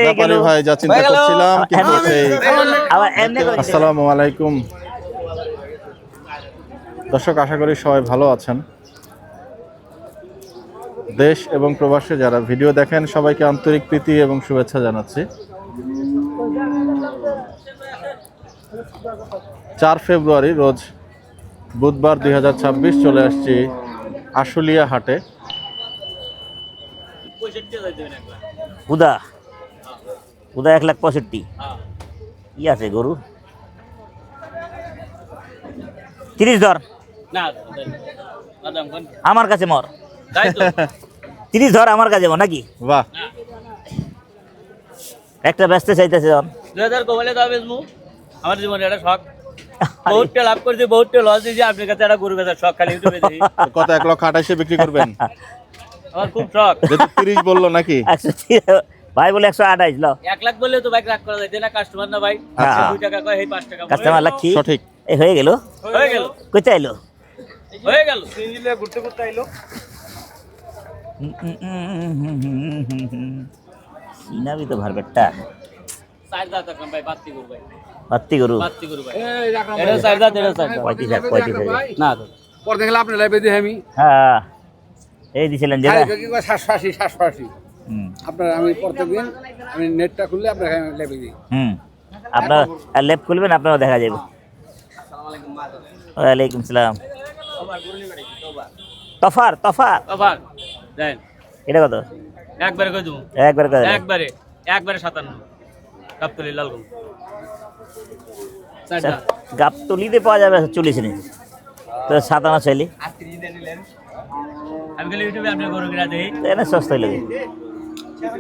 ব্যাপারী ভাই যা চিন্তা করছিলাম কিন্তু আসসালামু আলাইকুম দর্শক, আশা করি সবাই ভালো আছেন। দেশ এবং প্রবাসে যারা ভিডিও দেখেন সবাইকে আন্তরিক প্রীতি এবং শুভেচ্ছা জানাচ্ছি। 4 ফেব্রুয়ারি রোজ বুধবার 2026 চলে আসছি আশুলিয়া হাটে। উদা 1,65,000 কি আছে গরু? 30 ধর আমার কাছে মর 30 ধর আমার কাছে মর নাকি? বাহ, একটা ব্যস্ত চাইতেছে আমার জীবনে একটা শখ, বহুতটা লাভ করেছি, বহুতটা লস দিয়েছি। আপনার কাছে একটা গরু বেচার শখ, খালি ইউটিউবে দেখি। কত 1,28,000 বিক্রি করবেন? আমার খুব শখ। যেহেতু 30 বললো নাকি? 130 ভাই বলে 128 লো 1 লাখ বললে তো বাইক রাখ করা যাইতে না, কাস্টমার না ভাই। আচ্ছা। 2 টাকা কয়, এই 5 টাকা কাস্টমার লাখি সঠিক। এই হয়ে গেল হয়ে গেল, কোথায় এলো? হয়ে গেল। সিনজিলে ঘুরতে ঘুরতে আইলো। সিনাবি তো ভারবেটটা সাইড দাও তখন ভাই, বাত্তি গরু ভাই, বাত্তি গরু বাত্তি গরু ভাই। এটা সাইড দাও, এটা সাইড দাও। 35 না তো পর দেখলে আপনি লাইভে দিয়ে আমি হ্যাঁ এই দিছিলেন যে 780 আপনার আমি প্রত্যেকদিন আমি নেটটা খুললে আপনার লাইভে দিই। আপনার লেপ খুলবেন, আপনারও দেখা যাবে। ওয়ালাইকুম সালাম। তফার তফার আবার দেন, এটা কত? একবারে কই দেবো, একবার করে দেন। একবারে 57 কাপতলি লালগোল। সাইড দাও। গাবতলিতে পাওয়া যাবে 40 নি তো 57 চাইলি আমি খালি ইউটিউবে আপনার গরু কিনা দেই। এনে সস্তা লাগে।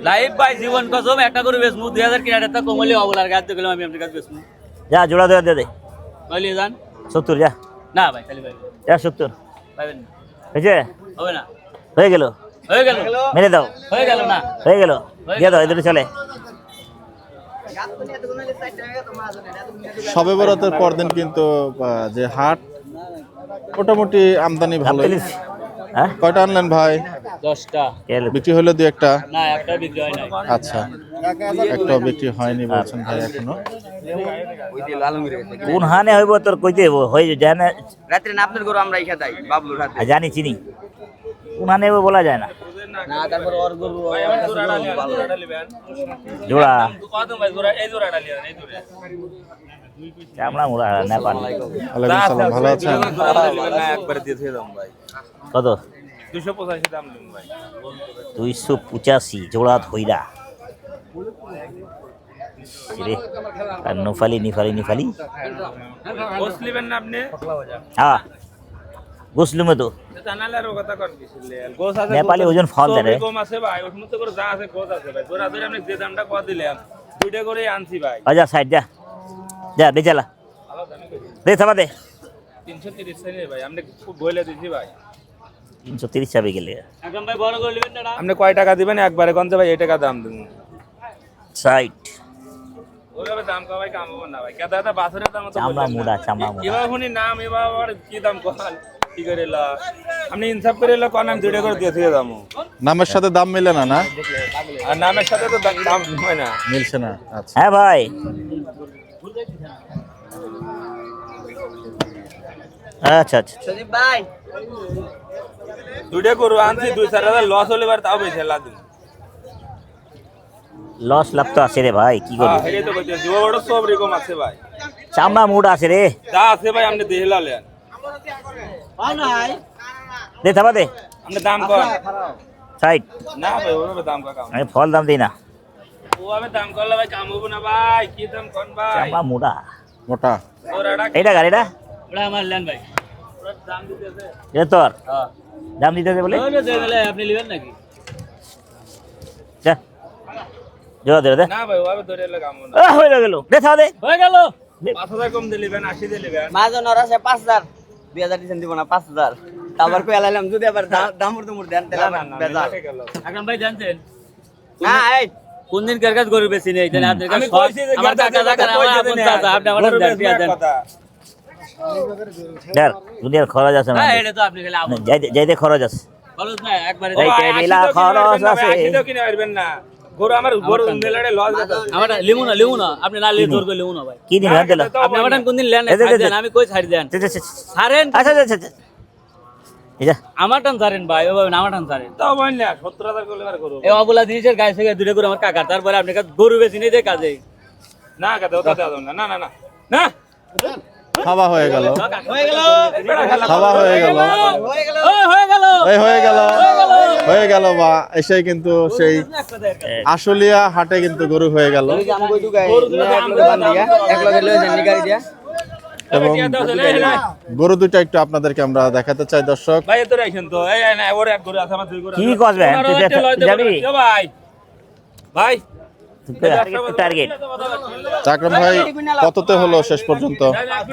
লাইভ ভাই, জীবন কসম একটা গরু বেচমু 2000 কিনা টা কমলে অবলার গাছ দেখলে আমি আপনার কাছে বেচমু। যা জোড়া দে দে কইলি জান 70 যা না ভাই, খালি ভাই যা 70 পাবেন না, হয়েছে? হবে না, হয়ে গেল হয়ে গেল, মেরে দাও। হয়ে গেল না। হয়ে গেল দিয়ে দাও, এদের চলে। শবে বরাতের পরদিন কিন্তু যে হাট মোটামুটি আমদানি ভালো। হ্যাঁ কয়টা আনলেন ভাই? 10টা বিক্রি হলো 2-1টা? না, একটা বিক্রি হয় নাই। আচ্ছা, একটাও বিক্রি হয়নি বলছেন ভাই এখনো। কোন হানে হইব তোর কইতে হইব হই জানে রাত্রে না আপনার গরু আমরা ইখা যাই বাবলুর হাতে। জানি চিনি কোন হানে হইব বলা যায় না। না তারপর ওর গরু জোড়া কত ভাই জোড়া? এই জোড়াটা লিয়া, এই জোড়া চামড়া মুড়া নেপাল। ওয়ালাইকুম সালাম, ভালো আছেন? একবারে দিয়ে দাম ভাই। কত? 285 দাম নিন ভাই। 285 জোড়া ধইরা রে। আর নফালি নিফালি গোস লিবেন না আপনি? হ্যাঁ গোসলুমে তো জানালার কথা কর দিছিলে। গোস আছে, নেপালি ওজন ফল দেয় রে। কম আছে ভাই, ওর মধ্যে করে যা আছে গোস আছে ভাই। জোড়া ধরে আপনি যে দামটা কত দিলাম, দুইটা করে আনছি ভাই। আচ্ছা সাইড যা যা বেচালা দে থামা দে। 330 চাইলে ভাই, আপনি খুব বইলে দিছি ভাই। 330 চাবে গেলে একদম ভাই বড় করে নেবেন না। আপনি কয় টাকা দিবেন একবারে কোনতে ভাই? এই টাকা দাম দিন। সাইড ওইভাবে দাম কমাই কাম হবে না ভাই। কেদা দাদা বাছরের দাম তো চামড়া মুড়া এবার শুনি নাম, এবার আবার কি দাম কমান কি করে লা? আপনি ইনসাফ করে লা, কোন নাম দুইটা করে দিয়ে দিয়ে দামও। নামের সাথে দাম মিলে না? না আর নামের সাথে তো দাম হয় না। মিলছে না। আচ্ছা, হ্যাঁ ভাই আচ্ছা আচ্ছা সজীব ভাই দুইটা গরু আনছি, 2-4 লস হলে এবার তাও বেশি লাদিন। লস লাভ তো আছে রে ভাই, কি করবি? এই তো কইতে জীব বড় সব রকম আছে ভাই। চামড়া মুড়া আছে রে, যা আছে ভাই আপনি দেখে লালেন। দে থামা দে। আপনি দাম কর সাইড না ভাই, ওভাবে দাম কর কাম। আমি ফল দাম দিই না। ওভাবে দাম করলে ভাই কাম হবে না ভাই। কি দাম কোন ভাই? চামড়া মুড়া মোটা। ওরাটা এইটা গাড়িটা ওরা আমার লেন ভাই, ওরা দাম দিতেছে। এটা তোর হ্যাঁ দাম দিতেছে বলে ওরে দে দিলে আপনি নেবেন নাকি? যা জোড়া দে দে। না ভাই, ওভাবে ধরে এলে কাম হবে না। হয়ে গেল দে থামা দে। হয়ে গেল 5000 কম দিলে 80 দিলে। মাজন ওর আছে 5000 2000 দিছেন দিব না 5000 তারপর কই আলাইলাম যদি আবার দামুর তুমুর দেন তাহলে বেজার। আকরাম ভাই জানতেন না এই কোন দিন কার কাজ গরু বেশি নেই জানেন? আপনার আমি কাছে কইছি যে আমার টাকা টাকা আমার আপন চাচা, আপনি আমার দেন। দেখ দুনিয়ার খরচ আছে হ্যাঁ, মানে এটা তো আপনি খালি আপন যাইতে খরচ আছে। খরচ না একবারে এই টেবিলা খরচ আছে। কিনে পারবেন না। গরু আমার গরু নেলাড়ে লস গেছে আমার লিমু না আপনি না লিয়ে জোর করে লিমু না ভাই কি দিন রাত দিলা আপনি আমার কোন দিন লেন এই যে, দেন আমি কই ছাড়ি দেন ছাড়েন আচ্ছা আচ্ছা আচ্ছা এই যা আমার টান ছাড়েন ভাই ও ভাই আমার টান ছাড়েন তাও বল না 70000 করে আর গরু এই অবলা জিনিসের গায়ে থেকে দূরে করে আমার কাকা তারপরে আপনি গরু বেশি নেই দে কাজে না কাতে ওটা দাও না না না না না খাওয়া হয়ে গেল হয়ে গেল খাওয়া হয়ে গেল হয়ে গেল এই হয়ে গেল বা এসেই কিন্তু সেই আশুলিয়া হাটে কিন্তু গরু হয়ে গেল আমি কই দুগাই এক লগে লয়ে যান গাড়ি দিয়া এবং গরু দুটো একটু আপনাদেরকে আমরা দেখাতে চাই দর্শক। ভাই এত রাখেন তো এই না ওর এক গরু আছে আমার দুই গরু কি করবে তুই যাবি ভাই ভাই টার্গেট আকরাম ভাই কততে হলো শেষ পর্যন্ত?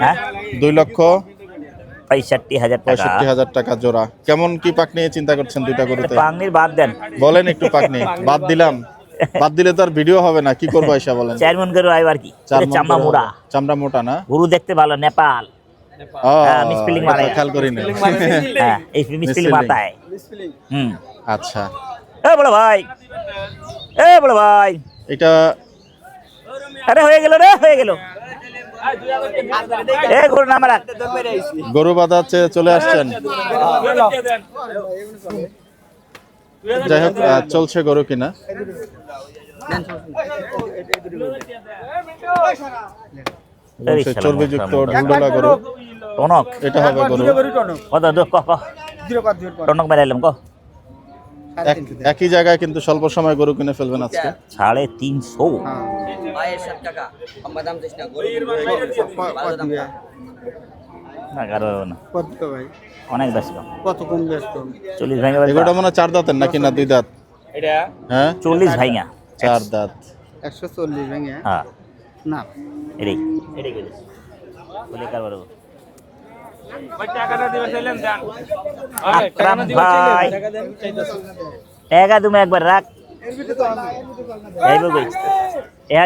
হ্যাঁ 2,65,000 টাকা জোড়া। কেমন কি পাক নিয়ে চিন্তা করছেন দুইটা গরুতে? পাংনির বাদ দেন বলেন একটু পাক নিয়ে। বাদ দিলাম, বাদ দিলে তো আর ভিডিও হবে না, কি করবো এসা বলেন? 4 মন করে আইবার কি চামড়া মোড়া চামড়া মোটা না? গরু দেখতে ভালো নেপাল ও মিসপিলিং মারে খেয়াল করি না। হ্যাঁ এই মিসপিলিং মাথায় আচ্ছা এ বড় ভাই এটা আরে হয়ে গেল রে হয়ে গেল এ গরু নাম রাখ গরু বাঁধাচ্ছে চলে আসছেন। যাই হোক চলছে গরু কিনা। চর্বিযুক্ত ঢুলঢুলা গরু টনক এটা হবে গরু। কত টনক বেড়াইলাম ক একই জায়গায় কিন্তু স্বল্প সময় গরু কিনে ফেলবেন আজকে। 350 ভাইয়ের 7 টাকা আমরা দাম দিস না গরু ভালো দাম না কারো না কত ভাই অনেক ব্যস্ত কত কম ব্যস্ত 40 ভাঙা এগুলোটা মনে হয় 4 দাঁতের নাকি না 2 দাঁত? এটা হ্যাঁ 40 ভাঙা 4 দাঁত। 140 ভেঙে হ্যাঁ না এটাই কইলে বলে কারবার ওই টাকাটা দিবেন চাইলেন দেন আকরাম ভাই টাকা তুমি একবার রাখ যাইবো কই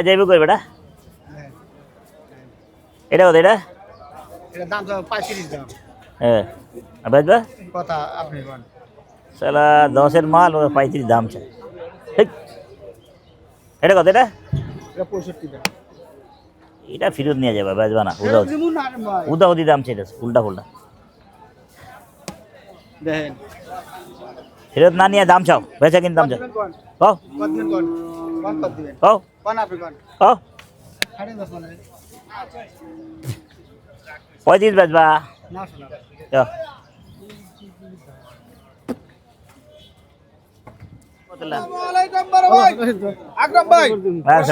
যাইবো কই বেটা এটা কত এটা এটা দাম তো 35 দাম হ্যাঁ আবাজবা কথা আপনি কোন সালা 10 এর মাল ওর 35 দাম চাই এটা কত এটা 65 দাম এটা ফেরত নিয়ে যাবে বাজবা না উদাও দি দাম চাই উল্টা ফুলটা দেখেন ফেরত না নিয়ে দাম চাও বেচা কিন দাম চাও কও কত দিন কোন কত দিবেন কও কোন আপনি কোন কও 10.5 মানে 35 বাজবা না শোনা যাও আকরাম ভাই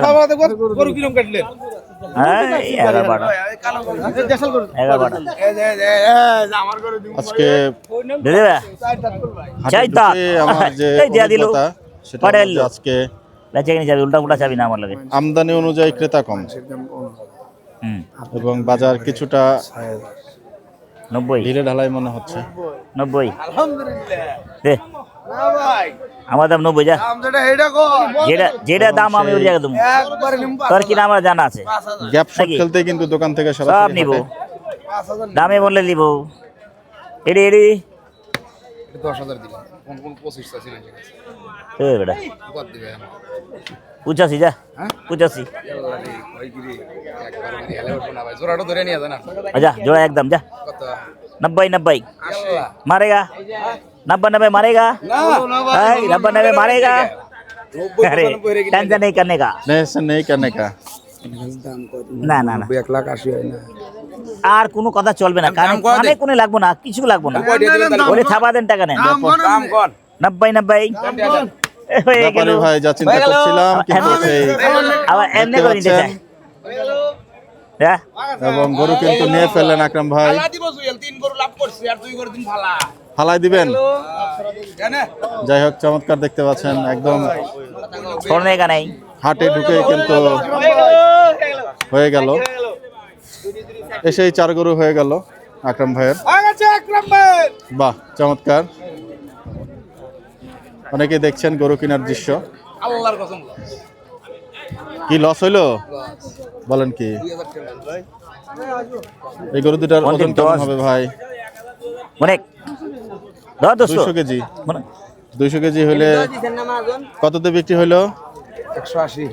সবাতে গরু কিরম কাটলেন দেশাল গরু আমার গরু আজকে চাই তা আমার যে এই দিয়া দিল অভিজ্ঞতা, সেটা পারেল হলো যে আজকে বেচা কিনে যাবি উল্টা পুল্টা চাবি না আমার লাগে আমদানি অনুযায়ী ক্রেতা কম এবং বাজার কিছুটা 90 ধীরে ঢালাই মনে হচ্ছে। 90 আলহামদুলিল্লাহ দে না ভাই আমার দাম 90 যা দাম যেটা হেডা কো যেটা দাম আমি ওই জায়গা দেবো একবারে নিম্বা তোর কিনা আমার জানা আছে গ্যাপ শট নাকি? খেলতে কিন্তু দোকান থেকে সব সরাসরি নিব হাটে। 5000 দামে বললে নিব এডি এডি 10000 দিলাম কোন কোন 25 আছে না এ বেটা কত দিবেন 85 যা 85 ভাই গিরি একবার মানে হেলে উঠবো না ভাই জোড়াটা ধরে নিয়ে যান আচ্ছা জোড়া একদম যা কত 90 আসলা मारेगा 90 मारेगा नहीं 90 मारेगा अरे टेंशन नहीं करने का नहीं करने का না না না 1,80,000 হয় না আর কোনো কথা চলবে না কানে কানে কোনে লাগবো না কিছু লাগবো না ওরে থাবা দেন টাকা নেন দাম কোন 90 হয়ে গেল ব্যাপারী ভাই যা চিন্তা করছিলাম কিন্তু সেই আবার এমনি করে নিতে চাই হ্যাঁ এবং গরু কিন্তু নিয়ে ফেললেন আকরাম ভাই। দিব জুয়েল 3 গরু লাভ করছি আর 2 গরু দিন ফালা ফালাই দিবেন। জানে যাই হোক চমৎকার দেখতে পাচ্ছেন একদম छोड़ने का नहीं হাটে ঢুকে কিন্তু হয়ে গেল এসেই 4 গরু হয়ে গেল আকরাম ভাইয়ের। বাহ চমৎকার, অনেকে দেখছেন গরু কেনার দৃশ্য। আল্লাহর কসম কি লস হইলো বলেন কি? এই গরু দুটার ওজন কেমন হবে ভাই? অনেক 200 200 কেজি। 200 কেজি হলে কততে বিক্রি হইলো? 180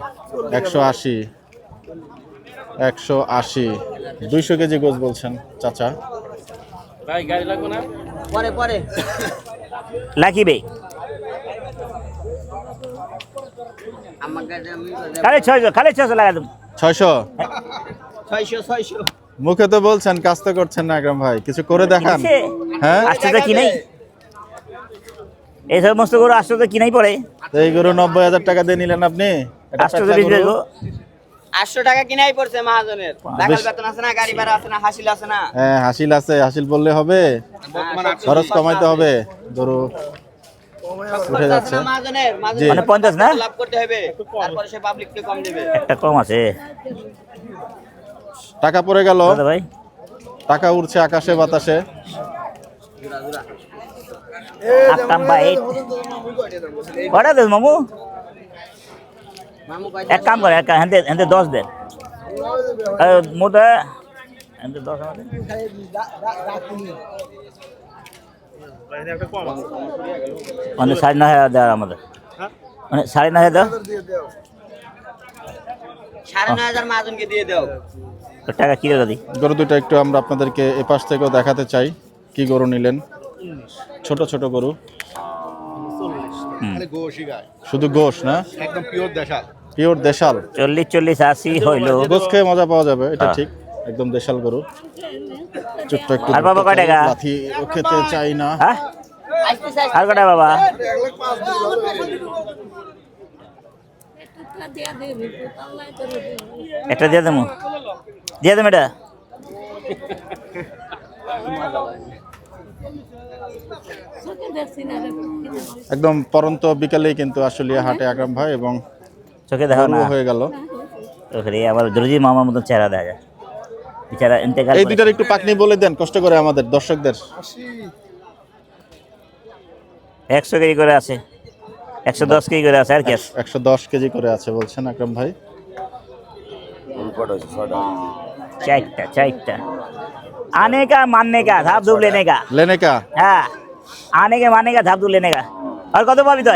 180 180 200 কেজি গোছ বলছেন চাচা। ভাই গাড়ি লাগবে না? পরে পরে লাগিবে আমার কাছে আমি খালি 600 লাগা দেব। 600 600 মুখে তো বলছেন, কাজ তো করছেন না আকরাম ভাই, কিছু করে দেখান। কিনেছে? হ্যাঁ, আসতে তো কিনেই, এই সমস্ত গরু আসতে তো কিনাই পড়ে। তো এই গরু 90,000 টাকা দিয়ে নিলেন আপনি? এটা আসতে তো পাতলা বেশি গরু। 800 টাকা কিনাই পড়ছে মহাজনের। দাখাল বেতন আছে না, গাড়ি ভাড়া আছে না, হাসিল আছে না। হ্যাঁ, হাসিল আছে, হাসিল বললে হবে, খরচ কমাইতে হবে, গরু উঠে যাচ্ছে। মহাজনের জি। মানে 50 না? লাভ করতে হবে, তারপরে সে পাবলিককে কম দেবে। একটা কম আছে টাকা পড়ে গেল, দাদা ভাই। টাকা উড়ছে আকাশে বাতাসে। আকাম ভাই কটা দেন মামু? মামু কয় এক কাম করে, এক হেনতে হেনতে 10 দেন মোটা, হেনতে 10 আমাদের মানে 9,500 দেওয়ার আমাদের, মানে 9,500 দাও। 9,500 মহাজনকে দিয়ে দাও। তো টাকা কি রে দাদি? গরু দুটো একটু আমরা আপনাদেরকে এপাশ থেকেও দেখাতে চাই, কি গরু নিলেন। ছোট ছোট গরু, শুধু গোশ না, একদম পিওর দেশাল। পিওর দেশাল। 40 80 হইলো। গোশ খেয়ে মজা পাওয়া যাবে, এটা হ্যাঁ। ঠিক, একদম দেশাল গরু। চুপটা একটু আর বাবা কয় টাকা? লাথি ও খেতে চাই না। হ্যাঁ আর কটা বাবা? একটা দিয়ে দেবো, দিয়ে দেবো এটা। একদম পরন্ত বিকালেই কিন্তু আসলে হাটে আকরাম ভাই, এবং চোখে দেখো না, গরু হয়ে গেল। ওখানে আবার দরজি মামার মতন চেহারা দেখা যায়, বেচারা ইন্তেকাল এই করেছে। দুটার একটু পাকনি বলে দেন কষ্ট করে আমাদের দর্শকদের। 100 কেজি করে আছে, 110 কেজি করে আছে, আর কি আছে? 110 কেজি করে আছে বলছেন আকরাম ভাই। चारटा आने का मानने का धाप धूप लेने का। लेने का हाँ आने के मानने का धाप धूप लेने का। और कत पाबी तो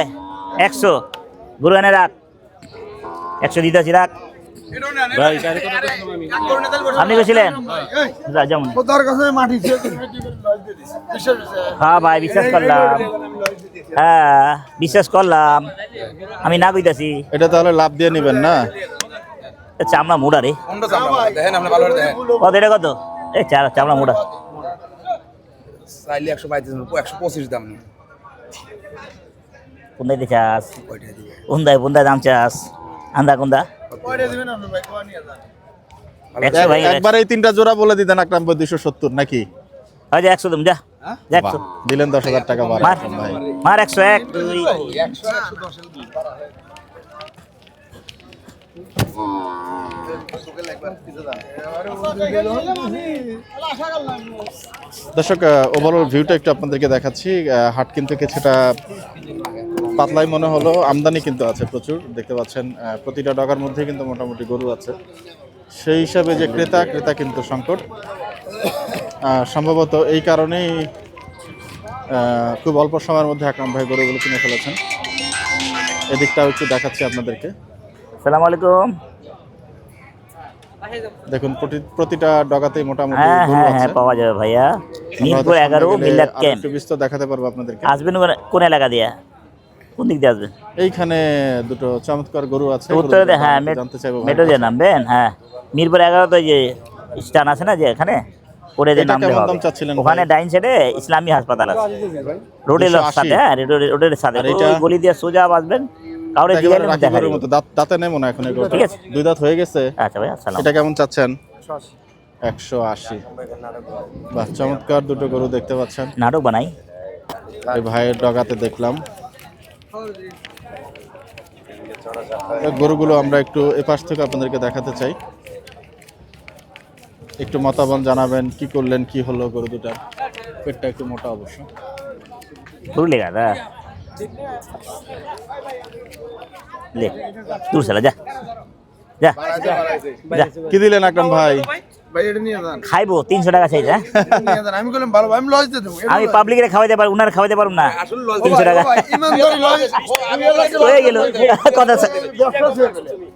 100 गुरु एने राख 100 দিতে আছি রাখ। আপনি কইছিলেন যেমন হ্যাঁ ভাই বিশ্বাস করলাম, হ্যাঁ বিশ্বাস করলাম, আমি না কইতাছি। এটা তাহলে লাভ দিয়ে নেবেন না? চামড়া মুড়া রে, কোনটা চামড়া দেখেন আপনি ভালো করে দেখেন। কত এটা কত? এই চামড়া মুড়া চাইলে 125 125 দাম নেই। কোনটাই দেখাস? কয়টা দিবে? কোনটাই দাম চাস? আন্দা কোনটা? 100 ভাই একবার এই তিনটা জোড়া বলে দিতেন আকরাম ভাই, 270 নাকি? আজ 100 তুমি যা যা 100 বাহ, দিলেন 10,000 টাকা বার মার আকরাম ভাই। মার 101 2 দর্শক ওভারঅল ভিউটা একটু আপনাদেরকে দেখাচ্ছি। হাট কিন্তু কিছুটা পাতলাই মনে হলো, আমদানি কিন্তু আছে প্রচুর, দেখতে পাচ্ছেন প্রতিটা ডগার মধ্যে কিন্তু মোটামুটি গরু আছে। সেই হিসাবে যে ক্রেতা কিন্তু সংকট, সম্ভবত এই কারণেই খুব অল্প সময়ের মধ্যে আকরাম ভাই গরুগুলো কিনে ফেলেছেন। এদিকটাও একটু দেখাচ্ছি আপনাদেরকে। আসসালামু আলাইকুম। দেখুন প্রতিটা ডগাতেই মোটামুটি হ্যাঁ গরু হ্যাঁ আছে। হ্যাঁ পাওয়া যাবে ভাইয়া। মিরপুর 11 মিলাদ ক্যাম্প। একটু বিস্তার দেখাতে পারবো আপনাদেরকে। আসবেন কোন এলাকা দিয়া, কোন দিক দিয়ে আসবেন? এইখানে দুটো চমৎকার গরু আছে, উত্তরে গরুগুলোর হ্যাঁ দাম জানতে চাইবো ভাই। মেট্রো দিয়ে নামবেন। হ্যাঁ মিরপুর 11 তো যে স্টান আছে না, যে এখানে ওরে যে এটা নামলে কেমন হবে। দাম চাচ্ছিলেন ওখানে ভাই? ডাইন সাইডে ইসলামী হাসপাতাল আছে, রোডের 280 সাথে। হ্যাঁ রোডের সাথে আর এটা? ওই গলি দিয়ে সোজা আসবেন, কাউরে একেবারে জিগাইলে রাখি দেখা গরুর দিবে। মতো, দাঁতে নেমো না এখন এগুলো। ঠিক আছে। দুই দাঁত হয়ে গেছে। আচ্ছা ভাই আসসালাম। এটা কেমন চাচ্ছেন? 180। বাহ, চমৎকার দুটো গরু দেখতে পাচ্ছেন। নাটক বানাই এই ভাইয়ের ডগাতে দেখলাম এই গরুগুলো, আমরা একটু এপাশ থেকে আপনাদেরকে দেখাতে চাই। একটু মতামত জানাবেন, কি করলেন, কি হলো গরু দুটার। পেটটা একটু মোটা অবশ্য। दूर लेगा था ले दूर चला जा जा जा কি দিলেন আকরাম ভাই? ভাই এটা নিয়ে যান খাইবো 300 টাকা চাইছে হ্যাঁ? নিয়ে যান আমি বললাম ভালো ভাই আমি লজ দিয়ে দেবো আমি পাবলিকের খাওয়াইতে পারবো উনার খাওয়াইতে পারবো না আসলে লজ 300 টাকা ইমানদারি লজ আমি হয়ে গেল কথা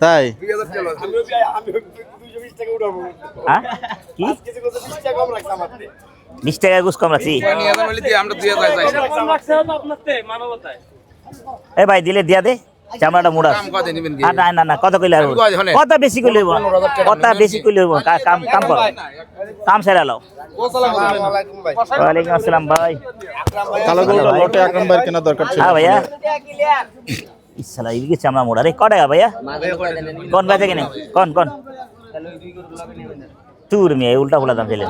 তাই 2000 টাকা লজ হ্যাঁ কি 20 টাকা গুছ কম রাখছি নিয়ে যান বলি দিয়ে আমরা 2000 চাইছি এ ভাই দিলে দিয়া দে চামড়াটা মুড়া কাম কত নেবেন কি না না না কত কইলে হইব কয় শোনেন। কত বেশি কইলে হইব কত বেশি কইলে হইব কাম কাম করো কাম সেরা লাও ওয়ালাইকুম আসসালাম ভাই কালো গরুটা লটে আকরাম ভাইয়ের কেনা দরকার ছিল। হ্যাঁ ভাইয়া ইসালা ইদিকে চামড়া মুড়া রে কত টাকা ভাইয়া কোন বেচে কিনে কোন কোন তুর মিয়া উল্টা ফুলা দাম চাইলে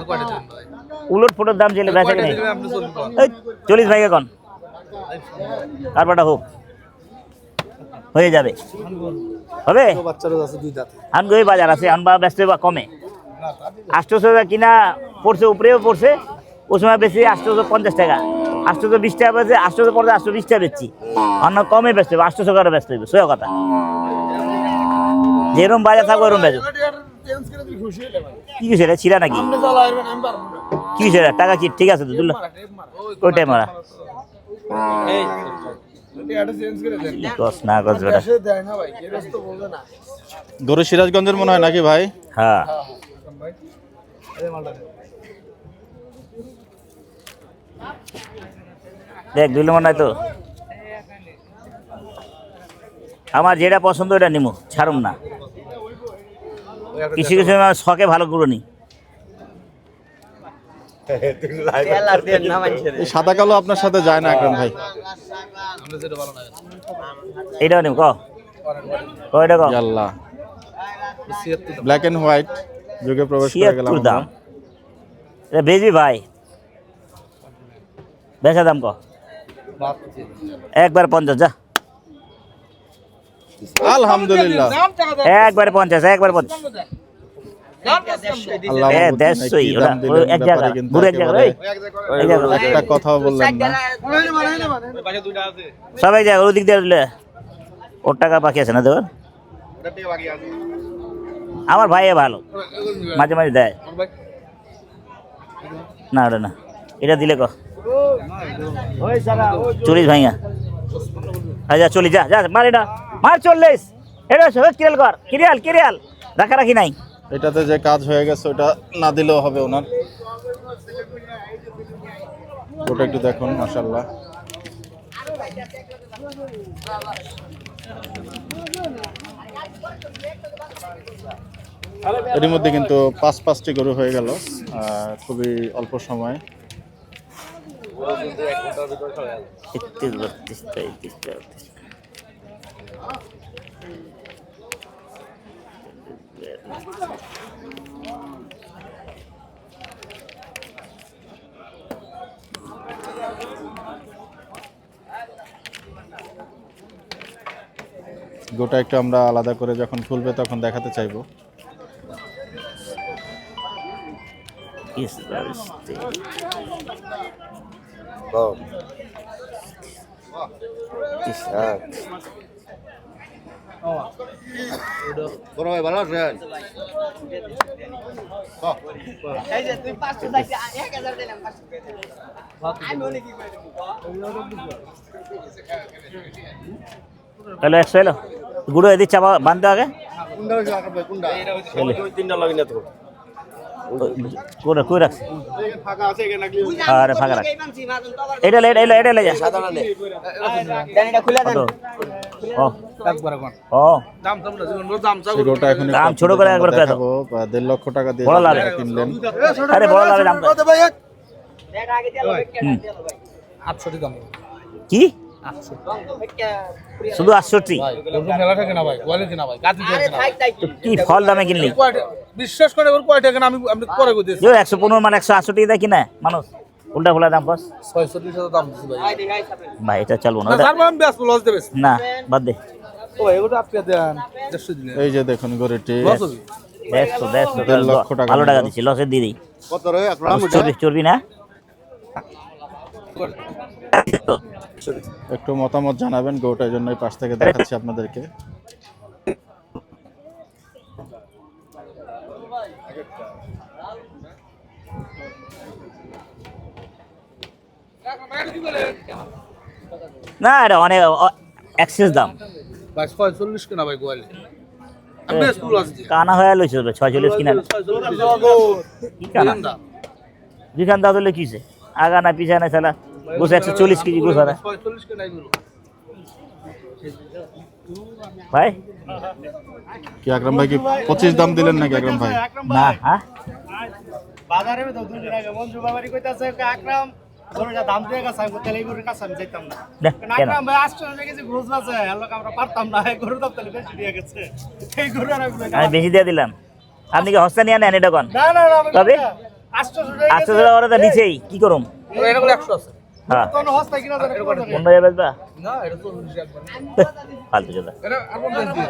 উলট ফুটের দাম চাইলে বেচে কিনে আপনি চলুন 40 ভাইয়া কোন কারবাটা হোক হয়ে যাবে হবে বাচ্চারা আছে দুই দাঁত আনগই বাজার আছে আনবা ব্যস্ত বা কমে 800 কিনা পড়ছে উপরেও পড়ছে ওই সময় বেশি 850 টাকা 820 টাকা বেচে 800 পড়ছে 820 টাকা বেচছি অন্য কমে বেচতে হবে 800 করে ব্যস্ত হইবে সোজা কথা যেরকম বাজার থাকবে ওরকম বেচো কি কিছু এটা ছিড়া নাকি কি কিছু এটা টাকা কি ঠিক আছে তো দুল্লা ওইটাই মারা কস না কস বেটা গরু সিরাজগঞ্জের মনে হয় নাকি ভাই? হ্যাঁ দেখ দুই নম্বর নাই তো আমার যেটা পছন্দ ওটা নিমু ছাড়ুম না কিছু কিছু আমার শখে ভালো করে নি তেলার দেন না মানুষের এই সাদা কালো আপনার সাথে যায় না আকরাম ভাই। এইটাও নিম কয়টা কো আল্লাহ ব্ল্যাক এন্ড হোয়াইট যুগে প্রবেশ করে গেলাম 76 দাম এটা বেচবি ভাই বেচা দাম ক একবার 50 যা আলহামদুলিল্লাহ একবার 50 একবার 50 আল্লাহ এ মাহবুব দেশ নাকি সই ওটা দাম দিলেন, এক ব্যাপারে জায়গা কিন্তু ঘুরে এক জায়গা একেবারে এই জায়গা একটা কথাও বললেন না। সবাই জায়গা ওদিক দিয়ে দিলে ওর টাকা বাকি আছে না দেওয়ার আমার ভাই ভালো মাঝে মাঝে দেয় না ওটা না এটা দিলে ক 40 ভাইয়া আচ্ছা 40 যা যা মার এটা মার 40 এটা কিরিয়াল কর কিরিয়াল কিরিয়াল রাখা রাখি নাই এটাতে যে কাজ হয়ে গেছে ওটা না দিলেও হবে ওনার। ওটা একটু দেখুন মাশাআল্লাহ। এর মধ্যে কিন্তু 5টি গরু হয়ে গেল খুবই অল্প সময়। 31 32 গোটা একটু আমরা আলাদা করে যখন খুলবে তখন দেখাতে চাইবো। বড় ভাই ভালো আছেন এই যে তুই 500 চাইছিস 1000 দিলাম 500 আমি বলি কি হ্যালো 100 এলো গুড়ো এদিকে চাপা বাঁধতে আগে কোনটা হইছে আকরাম ভাই কোনটা তিনটা লাগি না তো করে কই রাখছ ফাঁকা আছে এখানে নাকি আরে ফাঁকা রাখ এই মানছি মাজন তো আবার এটা লে যা দেন এটা খুলে দেন ও একবার কোন ও দাম দাম না জীবন দাম চাও সেই গরুটা এখন দাম ছোট করে একবার করে দাও। দেখাবো 1.5 লক্ষ টাকা দিয়ে বড় লাভ। কিনলেন। আরে বড় লাভের দাম কত ভাই দেখ আগে তেল হুম। ভাই 800 দাম কি শুধু 68 ভাই গরু মেলা থাকে না ভাই কোয়ালিটি না ভাই গাতি থাকে না কি ফল দামে কিনলি বিশ্বাস করে ওর কয় টাকা না আমি আমি করে কই দিয়েছি 115 মানে 168 টাকা কিনা মানুষ উল্টা ফুলা দাম কস 600 দাম দিছি ভাই ভাই এটা চলবো না না ওটা- স্যার আমি ব্যস্ত লস দেবে না বাদ দে ও এগুলো আপনি দেন 150 দিলেন এই যে দেখুন গরুটি লস হবে 1.5 লক্ষ টাকা ভালো টাকা নিল। দিচ্ছি লসের দিয়ে দিই কত রে আকরাম চর্বি না একটু মতামত জানাবেন গরুটার জন্য পাশ থেকে দেখাচ্ছি আপনাদেরকে। না এটা অনেক এক্সেস দাম ভাই 46 কেনা ভাই গোয়ালে আমি স্কুল আসছি কানা হয়ে লইছে 46 কিনা কি কানা দুইখান দাঁত হলে কিছে আগা না পিছা না চালা গোছ 140 কেজি গোছ আরে 46 কেনা এগুলো ভাই কি আকরাম ভাই কি 25 দাম দিলেন নাকি আকরাম ভাই? না হ্যাঁ বাজারে তো দুই দিন আগে মঞ্জু বাবারি কইতাছে আকরাম ধরে দাম দিয়ে গেছে আমি তেলে গরুর কাছে আমি যাইতাম না কেন আকরাম ভাই আশ্চর্য গেছে ঘুষ বাজে হলো আমরা পারতাম না এই গরুর দাম তাহলে বেশি দিয়ে গেছে এই গরু আর আমি বেশি দিয়ে দিলাম আপনি কি হস্তা নিয়ে নেন এটা কোন না না না তবে আশ্চর্য আচ্ছা ওরা তো নিচেই কি করুম এগুলো 100 আছে হ্যাঁ কোন হস্তা কিনা জানে কোন জায়গায়? 15 বেচবা না এটা 40 একবার ফালতু কথা এটা আর কোন দিন দিয়ে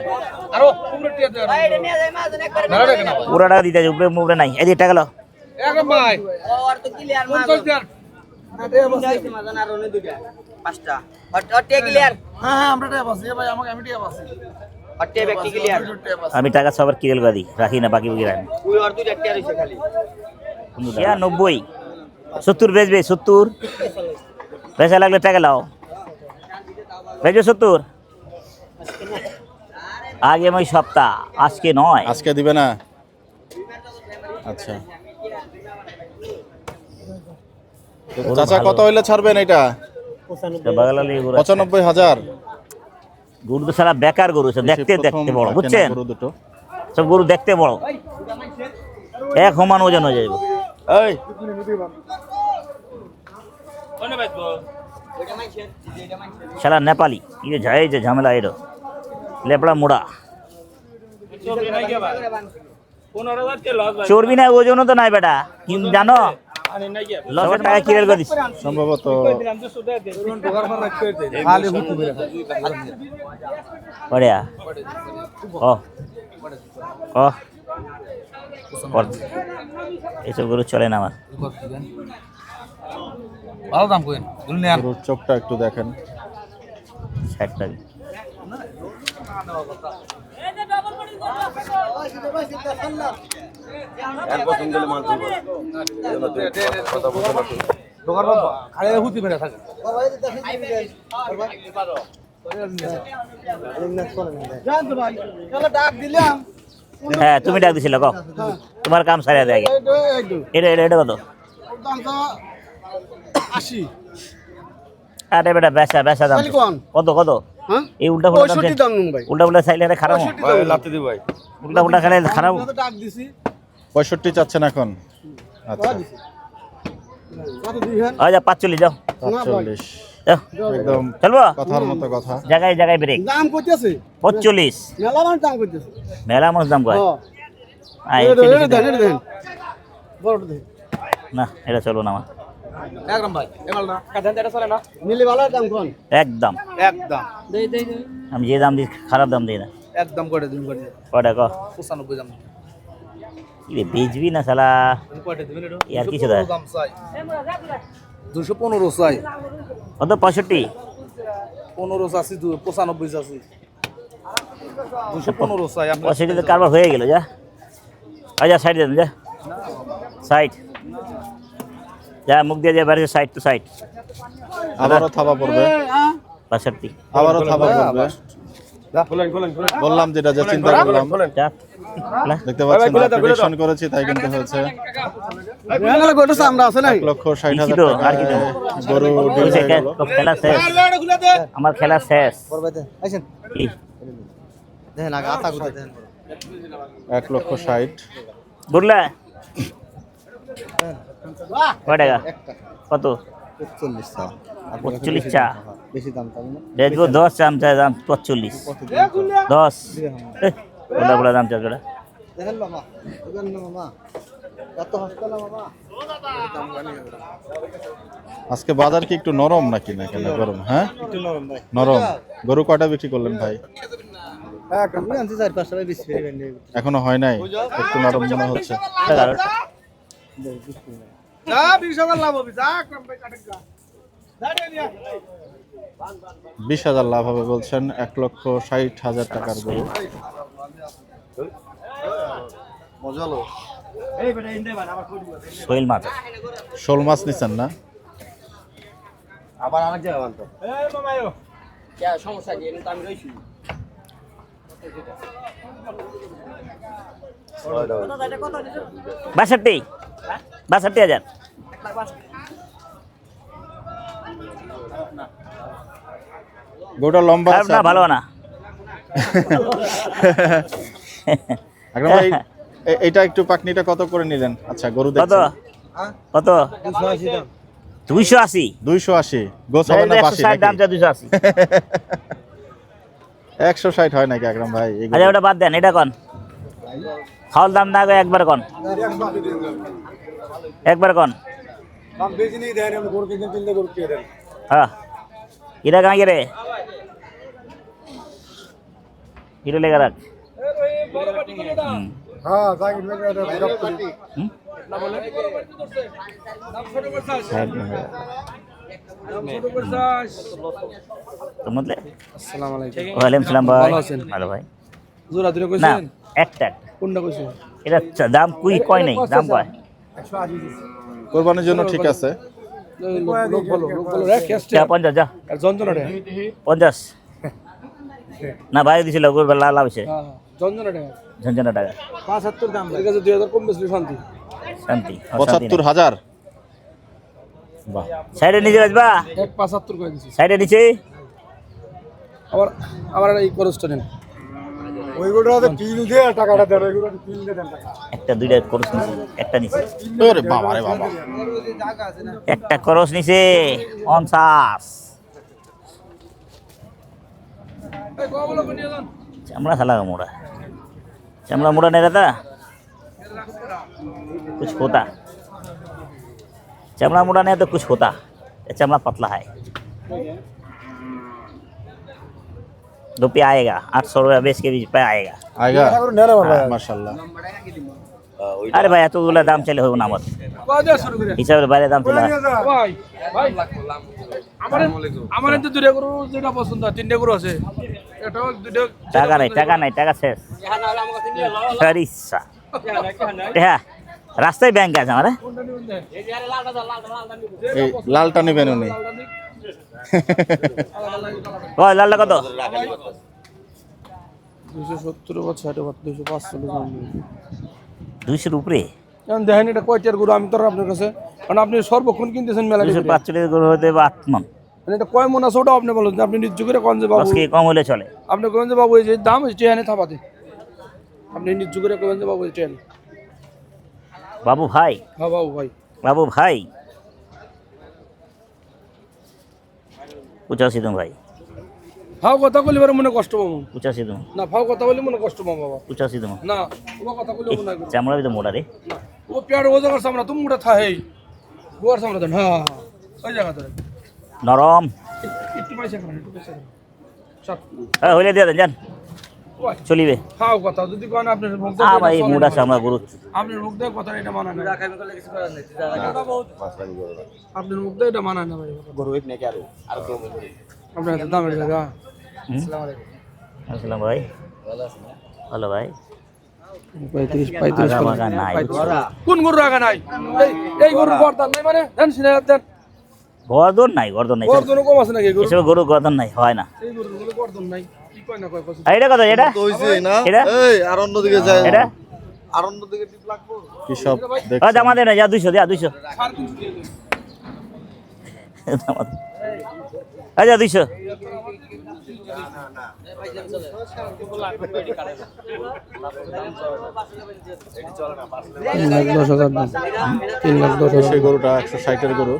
আরো 15 টিয়া দেন এটা নিয়ে যাই মাছ একবার না কেনা ভাই পুরো টাকা দিতে উপরে মুখে নাই এই যে টাকা লো একদম ভাই আর তো ক্লিয়ার মাছ 50 দেন যাইছে মাছ আর অন্য দুইটা পাঁচটা আর টে ক্লিয়ার হ্যাঁ হ্যাঁ আমরা টিয়া পাচ্ছি ভাই আমাকে আমি টিয়া পাচ্ছি আর টে ব্যক্তি ক্লিয়ার আমি টাকা সবার কিরেল গাদি রাখি না বাকি বাকি রাখি ওই আর দুইটা টে রইছে খালি 90 70 বেচবে 70 পয়সা লাগলে টাকা লাও বেচবে 70 আগামী সপ্তাহ আজকে নয় আজকে দিবে না? আচ্ছা তো চাচা কত হইলে ছাড়বেন এটা? বাগালালি 95,000। গরু তো সারা বেকার গরু সব দেখতে দেখতে বড় বুঝছেন গরু দুটো। সব গরু দেখতে বড় এক সমান ওজন হয়ে যাবে এই কোনে বেচবো সারা নেপালি কি যে যায় যে ঝামেলা এলো লেপড়া মুড়া চলবে না কি ভাই 15,000 কে লস ভাই চর্বি না ওজনও তো নাই বেটা কিন্তু জানো আনি না কি লসের টাকা কিরেল করে দিস সম্ভবত দিলাম তো সুদে দে ঢোকার পর রাখতে দে খালি হুতু বেরে বড়িয়া ও ও এইসব গরু চলে না আমার ভালো দাম কইন গুল নেন গরুর চোখটা একটু দেখেন। 60 টাকা ঢোকার পর খালি হুতু বেরে থাকে হ্যাঁ তুমি ডাক দিছিল কও তোমার কাম সারিয়া দেয় এটা এটা এটা কত আরে বেটা বেচা বেচা দাম কত কত এই উল্টা ফুল্টা দাম উল্টা ফুল্টা চাইলে এটা খারাপ লাতে দি ভাই উল্টা ফুল্টা খেলে খারাপ 65 চাচ্ছেন এখন? আচ্ছা আচ্ছা 45 যাও 45 যাও একদম চলবো কথার মতো কথা। জায়গায় জায়গায় ব্রেক দাম কইতেছে 45 মেলা মান দাম কইতেছে মেলা মাছ দাম কয় দেন বড়টা দেন না এটা চলবো না আমার একদম ভাই এমাল না মিলি ভালো দাম কোন একদম একদম আমি যে দাম দিই খারাপ দাম দিই না একদম করে দিন করে কটা ক 95 দাম কি বেচবি না শালা কয়টা দিবেন এটা ইয়ার কিছু দেয় দাম চাই 215 চাই কত 65 15 চাচ্ছি 95 চাচ্ছি 215 চাই আমরা 65 তো কারবার হয়ে গেল যা আচ্ছা সাইড দেন যা সাইড যা মুখ দিয়ে যা বাইরে সাইড টু সাইড আবারও থাবা পড়বে, 65 আবারও থাবা পড়বে। বললাম যেটা যে চিন্তা করলাম, যা লা দেখতে পাচ্ছেন প্রেডিকশন করেছি তাই কিন্তু হয়েছে। আমরা আছে নাই 1,60,000 তো, টাকা আর কি দেবো? গরু ডিল হয়ে গেল। খেলা শেষ আমার খেলা শেষ কি? 1,60,000 বুঝলা কয় টাকা কত 45 চা বেচবো 10 চামচা দাম 45 10 বলা বলা দাম চাচা আজকে বাজার কি একটু নরম নাকি না কেন গরম? হ্যাঁ নরম। গরু কয়টা বিক্রি করলেন ভাই? এখনো হয় নাই, একটু নরম মনে হচ্ছে। 20,000 লাভ হবে বলছেন। 1,60,000 টাকার গরু। শৈল মাছ শোল মাছ নিচ্ছেন না? আবার আমার জায়গা বানতো কে সমস্যা কি এটা তো আমি রইছি 62,000 গরুটা লম্বা খারাপ আছে না ভালো না আকরাম ভাই এটা একটু পাকনিটা কত করে নিলেন? আচ্ছা গরু কত দেখছেন কত 280 280 গোছ হবে না বাসি 160 দাম চা 280 160 হয় নাকি আকরাম ভাই এই আচ্ছা ওটা বাদ দেন এটা কোন খাওয়ার দাম না গো একবার কোন দাম বেশি নেই দেন আমি গরু কিনতে তিনটা গরু কে দেন হ্যাঁ এটা কাঁ রে এটা লেগে রাখ হ্যাঁ জাকির ভাই এটা বিরক্ত করি মতলে আসসালামু আলাইকুম ওয়ালাইকুম সালাম ভাই ভালো আছেন? ভালো ভাই জোড়া ধরে না কইছেন একটা কোনটা কইছেন এটা দাম কয় নেই দাম কয় 180 কোরবানির জন্য ঠিক আছে লোক বলো রে কেসটা 50 যা আর যন্ত্রণাটা 50 না ভাই দিছিল গোর লাল হইছে হ্যাঁ যন্ত্রণাটা ঝঞ্ঝনা টাকা 75 দাম ঠিক আছে 2000 কম বেশি শান্তি শান্তি 75000 বাহ সাইডে নিচে বাজবা 175 করে দিছি সাইডে নিচে আবার আবার এই খরচটা নেন ওই গরুটা পিল দিয়ে টাকাটা দেন ওই গরুটা পিল দিয়ে দেন টাকা একটা দুইটা করস নিছে একটা নিচে ওরে বাবা রে বাবা একটা করস নিচে 50 चामड़ा साला का मोड़ा चामड़ा मोड़ा नहीं रहता कुछ होता चमड़ा मोड़ा नहीं तो कुछ होता चमड़ा पतला है रुपया आएगा 800 रुपया बेच के बीच पे आएगा आएगा নেন আমার ভাই माशाल्लाह अरे भाई तो बोला दाम चले हो ना मत কয়টা শুরু করে हिसाब से बारे दाम चला ভাই ভাই আমার তো দুইটা গরু যেটা পছন্দ হয় তিনটা গরু আছে এটাও দুইটা टाका नहीं टाका शेष सरिसा হ্যাঁ রাস্তায় ব্যাংক আছে আমার এই লালটা নেবেন উনি ওই লালটা কত 270 বা 60 বা 205 দাম 200 উপরে এখন দেখেন এটা কয়টার গরু আমি তো আর আপনার কাছে কারণ আপনি সর্বক্ষণ কিনতেছেন মেলা 245 করে হতে বা আত্মন এটা কয় মন আছে ওটাও আপনি বলুন যে আপনি নিজ করে কোন যে বাবু 10 কম হলে চলে আপনি কোন যে বাবু এই যে দাম হচ্ছে এনে থাপাতে আপনি নিজ করে কোন যে বাবু এই ট্রেন বাবু ভাই হ্যাঁ বাবু বাবু ভাই ভাই 85 দুম ভাই ফাও কথা বলি বারে মনে কষ্ট পাবো 85 দুম না ফাও কথা বলি মনে কষ্ট পাবো বাবা 85 দুম না ও কথা বলি মনে না চামড়া তো মোড়া রে ও পেয়ার ও জায়গার সামনে তুমি মুড়া থা হেই গোয়ার সামনে দেন হ্যাঁ ওই জায়গা ধরে নরম একটু পয়সা করেন একটু পয়সা করেন সব হ্যাঁ হইলে দিয়ে দেন জান ওই চলিবে ফাও কথা যদি কোন আপনার মুখ আ ভাই মোড়া চামড়া গরু আপনার মুখ দিয়ে কথা এটা মানা না আপনার মুখ দিয়ে এটা মানা না ভাই গরু এক নাকি আর গরু আপনার দামের জায়গা আসসালাম ভাই ভালো ভাই 35 আগা মাগা নাই কোন গরু রাখা নাই এই গরুর বর্তমান নাই মানে দেন সিনে দেন গর্দন নাই বর্তমান কম আছে নাকি গরু এসব গরু গর্দন নাই হয় না এই গরুর গুলো বর্তমান নাই কি কয় না কয় কথা আর এটা কত এটা হইছে না এটা এই আর অন্যদিকে যায় এটা আর অন্যদিকে টিপ লাগবো কি সব দেখ ও জামা দে না যা 200 যা 200 আচ্ছা 200 সেই গরুটা 160 এর গরু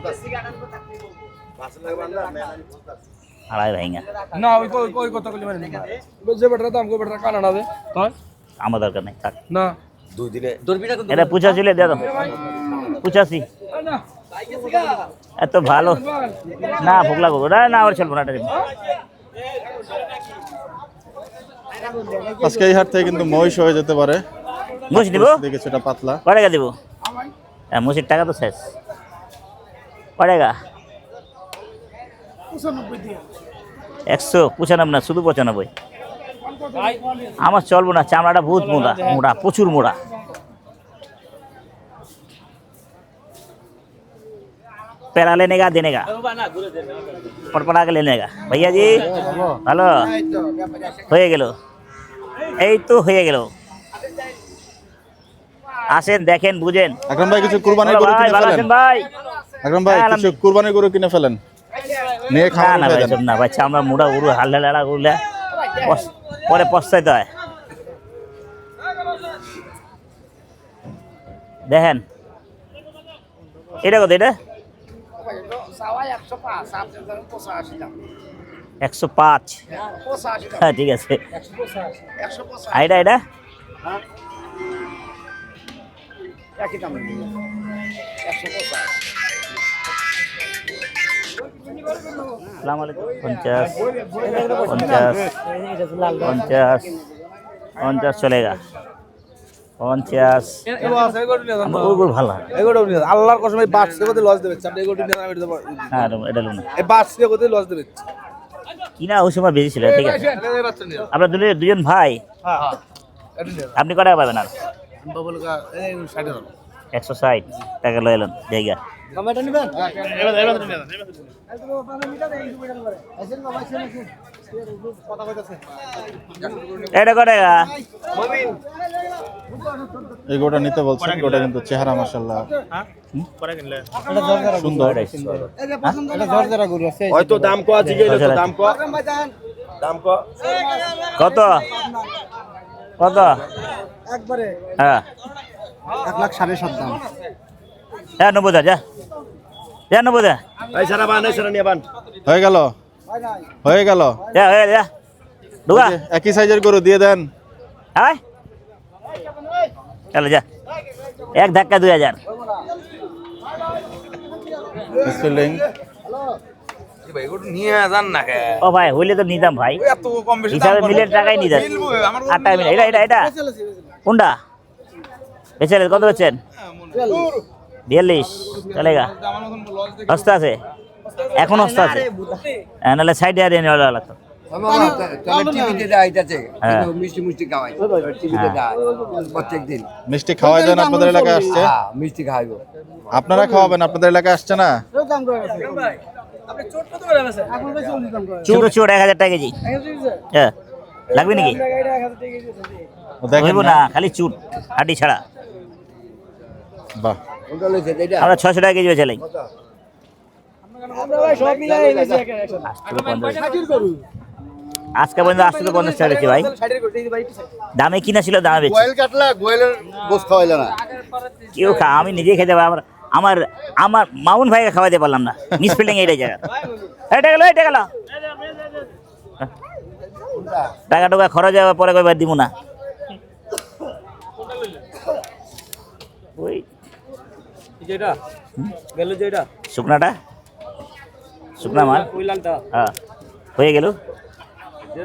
আড়াই ভাইঙ্গা না ওই কথা কইলে মানে না যে বেটার দাম কো বেটার কানা না দে হ্যাঁ আমার দরকার নাই থাক না এটা 85 দিয়ে দাও 85 না এত ভালো না ভোগ লাগো না না আর চলবো না এটা আজকে এই হাট থেকে কিন্তু মহিষ হয়ে যেতে পারে মুছ নিব দেখে সেটা পাতলা কয় টাকা দিব হ্যাঁ মুছির টাকা তো শেষ কয় টাকা 195 না শুধু 95 আমার চলবো না চামড়াটা বহুত মোটা মোটা প্রচুর মোটা पैरा लेने का देने का पटपटा के लेने का भैया जी ভালো হয়ে গেল এই তো হয়ে গেল আসেন দেখেন বুঝেন আকরাম ভাই কিছু কুরবানির গরু ভাই কিনে ভালো ফেলেন আছেন ভাই আকরাম ভাই হ্যাঁ, কিছু কুরবানির গরু কিনে ফেলেন নিয়ে না খাওয়া না ভাই সব না বাচ্চা আমরা মুড়া উড়ু হাল্লা লাড়া করলে পরে পস্তাইতে হয় দেখেন এটা কত এটা 105 হ্যাঁ ঠিক আছে এটা এটা আসসালামু আলাইকুম 50 চলেগা 50 ওগুলো ভালো হয়। আল্লাহর কসম এই বাস থেকে লস দেবে আপনি এগুলো নিয়ে আমি হ্যাঁ এটা লুন এই বাস থেকে লস দেবে কিনা ওই সময় বেশি ছিল ঠিক আছে এই বাচ্চা নিয়ে আমরা দুজন ভাই হ্যাঁ এটা নিয়ে আপনি কত টাকা পাবেন আর বাবুল কা এই 60 160 টাকা লয়ে এলেন জায়গা টমেটো নিবেন এবার নিয়ে কথা কইতাছে এটা কত টাকা এই গোটা নিতে বলছেন গোটা কিন্তু চেহারা মাশাআল্লাহ সুন্দর এটা জর্জরা গরু আছে হয়তো দাম কো আছে গেলে তো দাম কো দাম কো কত কত একবারে হ্যাঁ 1,7.5 দাম হ্যাঁ 90 যা যা 90 যা এই সারা বান এই সারা নিয়ে বান হয়ে গেল হয়ে গেল যা যা ঢুকা একই সাইজের গরু দিয়ে দেন হ্যাঁ চলো যা এক ধাক্কা 2000 স্পেলিং ভাই এগুলো নিয়ে যান না কে ও ভাই হইলে তো নিতাম ভাই এত কম বেশি হিসাবে মিলের টাকাই নিতাম আমার 8 টাকা মিলে এটা কোনটা বেচেন কত বেচেন 42 চলেগা সস্তা আছে এখন সস্তা আছে নাহলে সাইডে আর এনে ওলা লাগতো মিষ্টি খাওয়াই টিভিতে দেয় প্রত্যেকদিন মিষ্টি খাওয়াই দেন আপনাদের এলাকায় আসছে মিষ্টি খাওয়াইবো আপনারা খাওয়াবেন আপনাদের এলাকায় আসছে না দাম করে আছে আপনি চোট কত করে আছে এখন বেশি উনি দাম করে ছোট ছোট 1000 টাকা কেজি হ্যাঁ লাগবে নাকি এটা 1000 টাকা কেজি ও দেখেন হইব না খালি চুট হাডি ছাড়া বাহ কোনটা লইছে এটা আমরা 600 টাকা কেজি বেচে লাই আমরা ভাই সব মিলাই বেশি একসাথে আজকে পর্যন্ত 850 টাকা বেচি ভাই দামে কিনা ছিল দামে বেচি গোয়েল কাটলা গোয়েলের গোস্ত খাওয়াইলে না কেউ খা আমি নিজেই খেতে পারি আমার আমার মামুন ভাইকে খাওয়াতে পারলাম না মিসফিল্ডিং এইটাই জায়গা এটা গেল টাকা টাকা খরচ হবে পরে কয়বার দিব না ওই যেটা গেল যেটা শুকনাটা শুকনা মাল ওই লালটা হ্যাঁ হয়ে গেল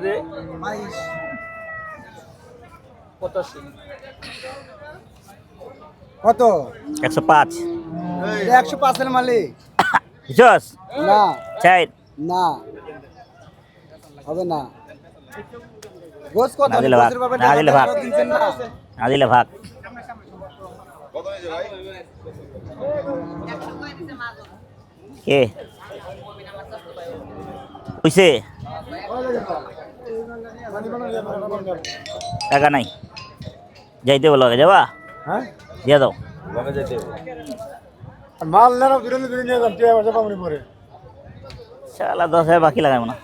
দে কত 105 105 এর মালিক বুঝছস না চাই না হবে না গোস কত না দিলে ভাগ, গোসের ব্যাপারে না দিলে ভাগ। দিচ্ছেন না না দিলে ভাগ কে কইছে টাকা নাই যাইতে বলো যাবা হ্যাঁ দিয়ে দাও মাল না দূরে দূরে নিয়ে যান টিয়া বসে পাবনি পরে শালা 10,000 বাকি লাগাবো না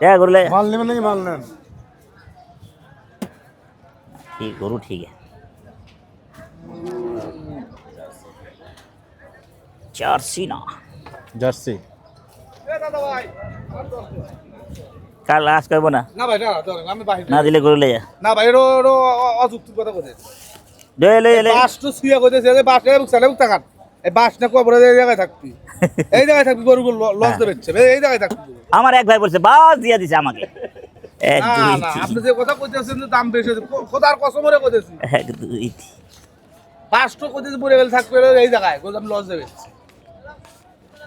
क्या गुरु ले माल नहीं नहीं माल नहीं ठीक गुरु ठीक है 4 सीना জার্সি कल आज करबो ना না ভাই না আমি বাহির ना दिले गुरु ले जा না ভাই রো অযুক্তির কথা কইছে ले বাস তো শুয়ে কইতেছে যে বাস এর বুকসালে বুক টাকা এই বাস না কবরে এই জায়গায় থাকবি এই জায়গায় থাকবি গরু লস দেবে এই জায়গায় থাকবি আমার এক ভাই বলছে বাস দিয়া দিছে আমাকে এক না দুই না তিন আপনি যে কথা কইতেছেন যে দাম বেশি খোদার কসমরে কইতেছি এক দুই তিন বাস তো কইতেছে পড়ে গেল থাকবে এই জায়গায় গোদাম লস দেবে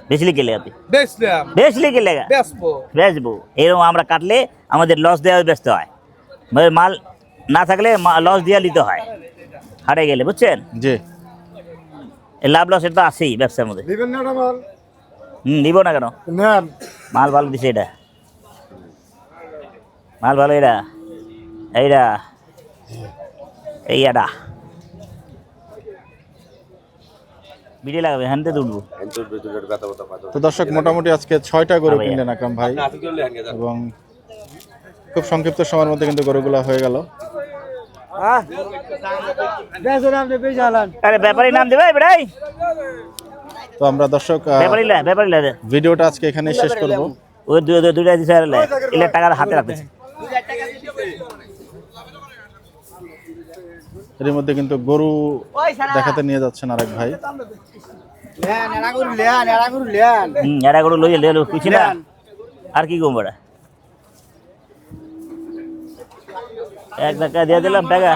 বেচলি কে লেগা তুই বেচলাম বেচলি কে লেগা বেচবো বেচবো এরকম আমরা কাটলে আমাদের লস দেওয়া ব্যস্ত হয় মানে মাল না থাকলে লস দিয়া নিতে হয় হারে গেলে বুঝছেন জি এই লাভ লসের তো আছেই ব্যবসার মধ্যে। দিব না কেন, মাল ভালো দিছে এটা, মাল ভালো। এটা এইটা এইটা ভিডিও লাগাবে, হ্যান্ডে তুলবো। তো দর্শক মোটামুটি আজকে 6টা গরু কিনলেন আকরাম ভাই, এবং খুব সংক্ষিপ্ত সময়ের মধ্যে কিন্তু গরুগুলো হয়ে গেল। আরে ব্যাপারী নাম দেবে বেড়াই, তো আমরা দর্শক ব্যাপারী ভিডিওটা আজকে এখানে শেষ করব। ওই দুইটা দিছে এলে টাকা হাতে রাখতেছে। এর মধ্যে কিন্তু গরু দেখাতে নিয়ে যাচ্ছেন আরেক ভাই। এরা করে লইয়ে লেলো কিছু না, আর কি কম বেড়া। এক টাকা দিয়ে দিলাম টাকা,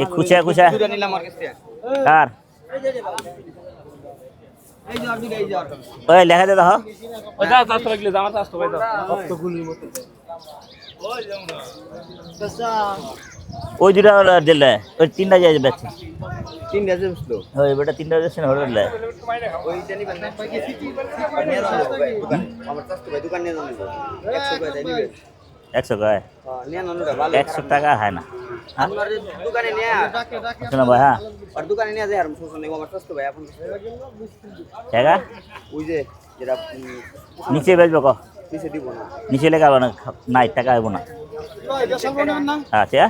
এই খুচা খুচা কার ওই লেখা দে দাও। ওই দুটা দিলে ওই 3টা যাই বেচছে, 3 ডেজে বসলো ওই বেটা 3টা যাচ্ছে না হলো লে ওইটা নিবেন না আমার চাচু ভাই দোকান নিয়ে যাবেন 100 টাকা দিবে 100 কয় নিয়ে নানুরা ভালো 100 টাকা হয় না। আপনার দোকানে নিয়ে শোনো ভাই, হ্যাঁ আর দোকানে নিয়ে যায় আর শোষণ নেই আমার চাচু ভাই আপন টাকা ওই যে যেটা নিচে বেচবো ক নিচে দিব না নিচে লেখা না, নাই টাকা হইব না। আচ্ছা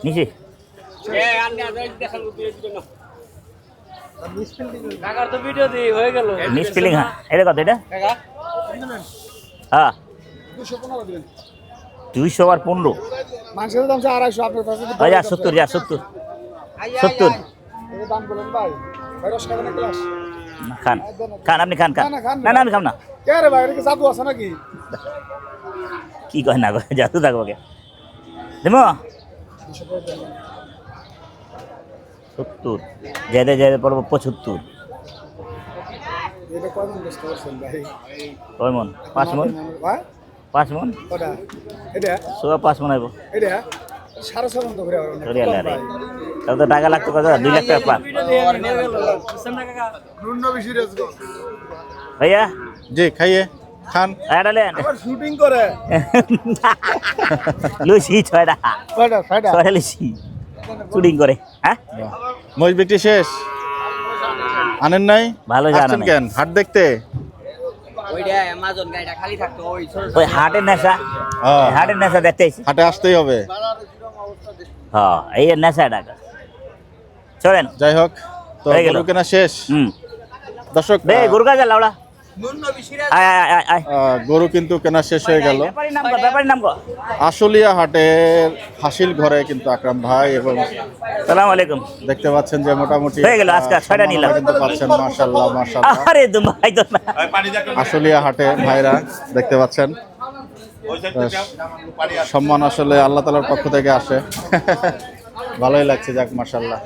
নিচে মিসফিলিং, হ্যাঁ এটা কত এটা? হ্যাঁ 200 আর 15 মানুষের দাম 250 আপনার কাছে 70 যা 70 70 দাম বলেন ভাই ভাইরাস খাবেন না ক্লাস খান খান, আপনি খান খান। না না আমি খাম না। কে রে ভাই এটা জাদু আছে নাকি? কি কয় না কয় জাদু থাকবো কে দেবো 70 যেতে যেতে পড়বো 75। এটা কত মন কষ্ট করছেন ভাই? কয় মন? 5 মন। ভাই 5 মন ওটা এটা সোয়া 5 মন আইব। এটা 6.5 মন তো করে আর সরি আল্লাহ রে, তাও তো টাকা লাগতো কত? 2 লাখ টাকা পান নুন বেশি রেস গো ভাইয়া। জি খাইয়ে খান। এটা লেন আবার শুটিং করে লুসি ছয়টা কয়টা ছয়টা ছয়টা লুসি শুটিং করে। হ্যাঁ মহিষ বিক্রি শেষ, আনেন নাই? ভালো জানা আসছেন কেন হাট দেখতে? ওইটা অ্যামাজন গাড়িটা খালি থাকতো ওই ওই হাটের নেশা, হ্যাঁ, হাটের নেশা দেখতে আইছি। হাটে আসতেই হবে। হ্যাঁ এই নেশা টাকা চলেন। যাই হোক, তো হয়ে গেল। গরু কেনা শেষ। দর্শক বে গরু গাজা লাউড়া আয় আয় আয় আয়। গরু কিন্তু কেনা শেষ হয়ে গেল। ব্যাপারীর নাম কর, ব্যাপারীর নাম কর। আশুলিয়া হাটের হাসিল ঘরে কিন্তু আকরাম ভাই, এবং সালামু আলাইকুম। দেখতে পাচ্ছেন যে মোটামুটি হয়ে গেল, আজকে 6টা নিলাম। কিন্তু পাচ্ছেন মাশাআল্লাহ মাশাআল্লাহ। আরে ভাই তো না আশুলিয়া হাটে ভাইরা দেখতে পাচ্ছেন, সম্মান আসলে আল্লাহ তাআলার পক্ষ থেকে আসে। ভালোই লাগছে, যাক মাশাআল্লাহ।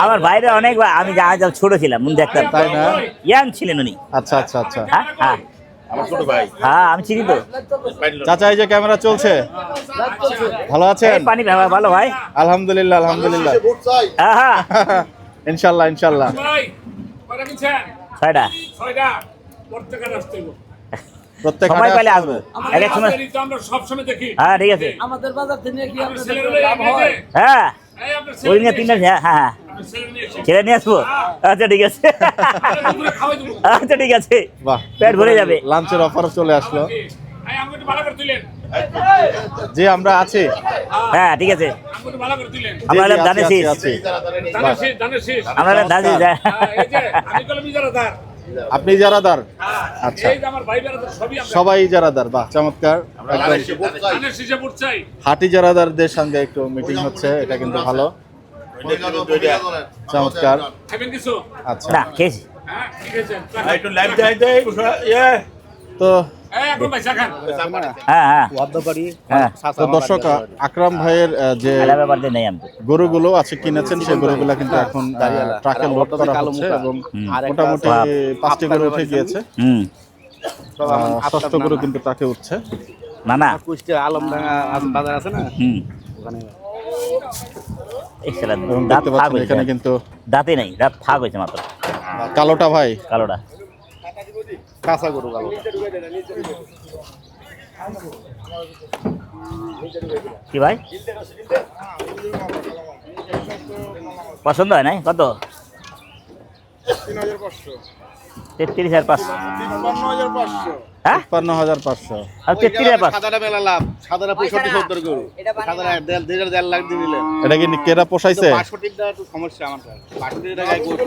আমার ভাইরা অনেক, আমি যা ছোট ছিলাম মনে দেখতাম, তাই না? ইয়াং ছিলেন উনি। আচ্ছা আচ্ছা আচ্ছা। হ্যাঁ হ্যাঁ হ্যাঁ আমি চিনি তো। চাচা এই যে ক্যামেরা চলছে, ভালো আছেন? এই পানি ভালো ভাই, আলহামদুলিল্লাহ আলহামদুলিল্লাহ। হ্যাঁ হ্যাঁ ইনশাআল্লাহ ইনশাআল্লাহ। ছয়টা প্রত্যেক সময় হাটে পেলে আসতে আসবো, হবে। এক এক সময়। আমরা সব সময় দেখি হ্যাঁ ঠিক আছে, আমাদের বাজার থেকে কি লাভ হয় হ্যাঁ ওই নিয়ে 3টা। হ্যাঁ হ্যাঁ ছেলে নিয়ে আসবো। আচ্ছা ঠিক আছে, খাওয়াই দেবো। আচ্ছা ঠিক আছে, বাহ, পেট ভরে যাবে। লাঞ্চের অফারও চলে আসলো। আমাকে একটু ভালো করে তুলেন, জি আমরা আছি। হ্যাঁ ঠিক আছে, আমাকে একটু ভালো করে তুলেন। জি, আমরা জি, দানে আছি, শেষ, আছি। দানের শেষ, দানের শেষ। আমরা দাদি যায়। এই যে আমি কলম ইজারাদার, আপনি ইজারাদার? আচ্ছা, এই যে আমার ভাই বেড়াদার সবই আমরা সবাই ইজারাদার। বাহ চমৎকার। একদম দানের শেষে ভোট চাই। হাট ইজারাদারদের সঙ্গে একটু মিটিং হচ্ছে, এটা কিন্তু ভালো, চমৎকার। খাবেন কিছু? আচ্ছা, না খেয়েছি। হ্যাঁ ঠিক আছে। একটু লাইভ দেয় দেয় তো এই এখন পয়সা খান। হ্যাঁ হ্যাঁ হ্যাঁ তো দর্শক, আকরাম ভাইয়ের যে আলাদা ব্যাপার দিয়ে নেই আমি। গরুগুলো আছে কিনেছেন, সেই গরুগুলো কিন্তু এখন ট্রাকে লোড করা হচ্ছে, এবং মোটামুটি 5টি গরু উঠে গিয়েছে। ষষ্ঠ গরু কিন্তু ট্রাকে উঠছে। না না কুষ্টিয়া আলমডাঙ্গা বাজার আছে না হুম ওখানে এই শালা এবং দাঁত দেখতে ফাঁক পাচ্ছেন হয়েছে এখানে কিন্তু দাঁতে নেই দাঁত ফাঁক হয়েছে মাত্র কালোটা ভাই কালোটা কাঁচা গরু কালো কি ভাই পছন্দ হয় নাই কত 33,500 হ্যাঁ 53,500 আর 33,500 সাদাটা মেলা লাভ সাদাটা 65-70 গরু সাদাটা 1.5 লাখ দিয়ে দিলেন এটা কি কেরা পোষাইছে 65 টাকা একটু সমস্যা আমার 65 টাকায় গরু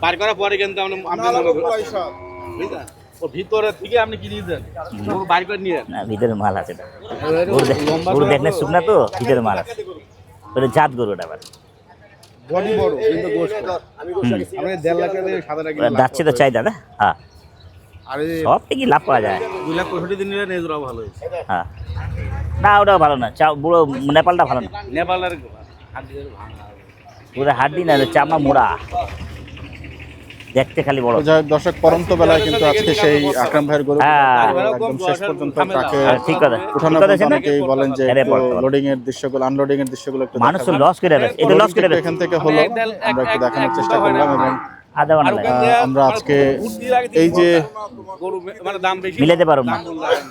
পার করার পরে কিন্তু আপনি বুঝলেন ও ভিতরে থেকে আপনি কি নিয়েছেন গরু বাইর করে নিয়ে না ভিতরে মাল আছে এটা গরু দেখলে শুকনা তো ভিতরে মাল আছে ওটা জাত গরু ওটা আবার বডি বড় কিন্তু গোশত আপনি 1.5 লাখ টাকা দিয়ে সাদাটা কিনে যাচ্ছে তো চাই দাদা হ্যাঁ আরে সব থেকে লাভ পাওয়া যায় 2,65,000 দিন নিলে নেজরা ভালো হয়েছে হ্যাঁ না ওটাও ভালো না বুড়ো নেপালটা ভালো না নেপালের হাড্ডি ভাঙা পুরো হাড্ডি না চামড়া মোড়া দেখতে খালি বড় তো যাই হোক, দর্শক পরন্ত বেলায় কিন্তু আজকে সেই আকরাম ভাইয়ের গরু হ্যাঁ। একদম শেষ পর্যন্ত তাকে ঠিক কথা উঠানো ঠিক কথা আছে না? অনেকেই বলেন যে আরে বলতে বল। লোডিং এর দৃশ্যগুলো আনলোডিং এর দৃশ্যগুলো একটু মানুষ তো দেখাবেন। লস করে দেয় এটা লস করে একটু দেয় এখান থেকে হলো আমরা একটু দেখানোর চেষ্টা করলাম এবং আধা ঘন্টা লাগে আমরা আজকে এই যে গরু মানে দাম বেশি মিলাতে পারো না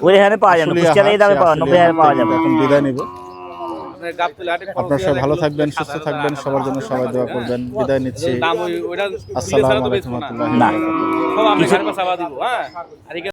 ওই এখানে পাওয়া যাবে আসলে কুষ্টিয়ার এই দামে পাওয়া 90,000 পাওয়া যাবে এখন বিদায় নিব মানে গাবতলী হাটে আপনারা সবাই ভালো থাকবেন সুস্থ থাকবেন সবার জন্য সবাই দোয়া করবেন বিদায় নিচ্ছি দাম ওইটা আসসালামু আলাইকুম ওয়া রাহমাতুল্লাহি না সব আমি ঘরে পাশাবা দিব হ্যাঁ আর